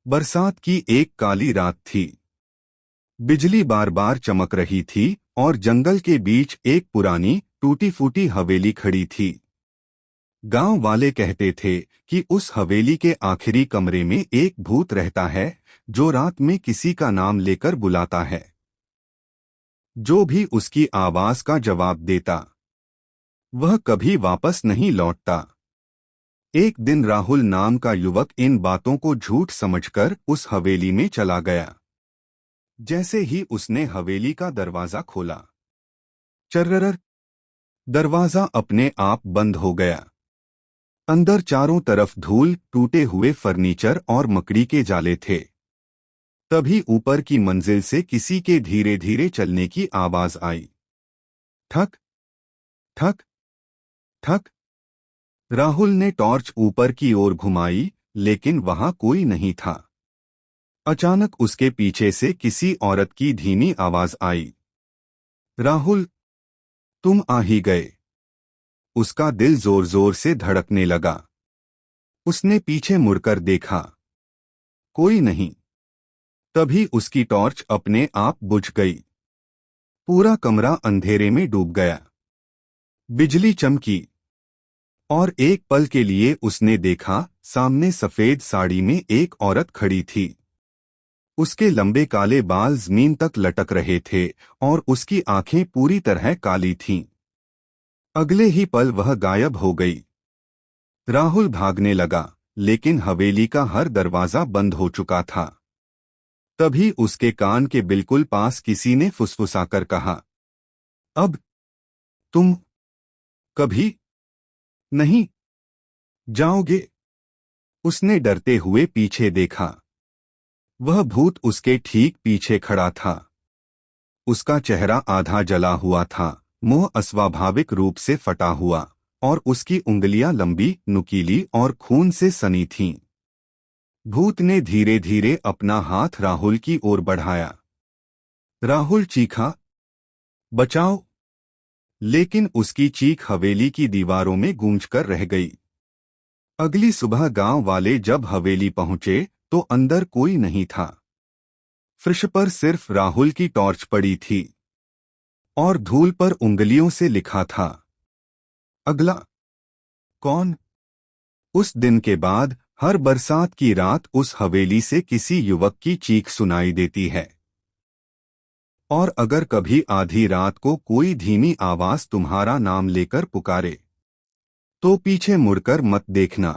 बरसात की एक काली रात थी। बिजली बार बार चमक रही थी और जंगल के बीच एक पुरानी टूटी फूटी हवेली खड़ी थी। गांव वाले कहते थे कि उस हवेली के आखिरी कमरे में एक भूत रहता है जो रात में किसी का नाम लेकर बुलाता है। जो भी उसकी आवाज का जवाब देता वह कभी वापस नहीं लौटता। एक दिन राहुल नाम का युवक इन बातों को झूठ समझकर उस हवेली में चला गया। जैसे ही उसने हवेली का दरवाजा खोला, चर्रर, दरवाजा अपने आप बंद हो गया। अंदर चारों तरफ धूल, टूटे हुए फर्नीचर और मकड़ी के जाले थे। तभी ऊपर की मंजिल से किसी के धीरे धीरे चलने की आवाज आई। ठक ठक ठक। राहुल ने टॉर्च ऊपर की ओर घुमाई, लेकिन वहां कोई नहीं था। अचानक उसके पीछे से किसी औरत की धीमी आवाज आई। राहुल, तुम आ ही गए। उसका दिल जोर जोर से धड़कने लगा। उसने पीछे मुड़कर देखा, कोई नहीं। तभी उसकी टॉर्च अपने आप बुझ गई। पूरा कमरा अंधेरे में डूब गया। बिजली चमकी और एक पल के लिए उसने देखा, सामने सफेद साड़ी में एक औरत खड़ी थी। उसके लंबे काले बाल जमीन तक लटक रहे थे और उसकी आंखें पूरी तरह काली थीं। अगले ही पल वह गायब हो गई। राहुल भागने लगा, लेकिन हवेली का हर दरवाजा बंद हो चुका था। तभी उसके कान के बिल्कुल पास किसी ने फुसफुसाकर कहा, अब तुम कभी नहीं जाओगे। उसने डरते हुए पीछे देखा। वह भूत उसके ठीक पीछे खड़ा था। उसका चेहरा आधा जला हुआ था, मुंह अस्वाभाविक रूप से फटा हुआ, और उसकी उंगलियां लंबी, नुकीली और खून से सनी थीं। भूत ने धीरे धीरे अपना हाथ राहुल की ओर बढ़ाया। राहुल चीखा, बचाओ! लेकिन उसकी चीख हवेली की दीवारों में गूंजकर रह गई। अगली सुबह गांव वाले जब हवेली पहुंचे तो अंदर कोई नहीं था। फर्श पर सिर्फ राहुल की टॉर्च पड़ी थी और धूल पर उंगलियों से लिखा था, अगला कौन। उस दिन के बाद हर बरसात की रात उस हवेली से किसी युवक की चीख सुनाई देती है। और अगर कभी आधी रात को कोई धीमी आवाज तुम्हारा नाम लेकर पुकारे, तो पीछे मुड़कर मत देखना।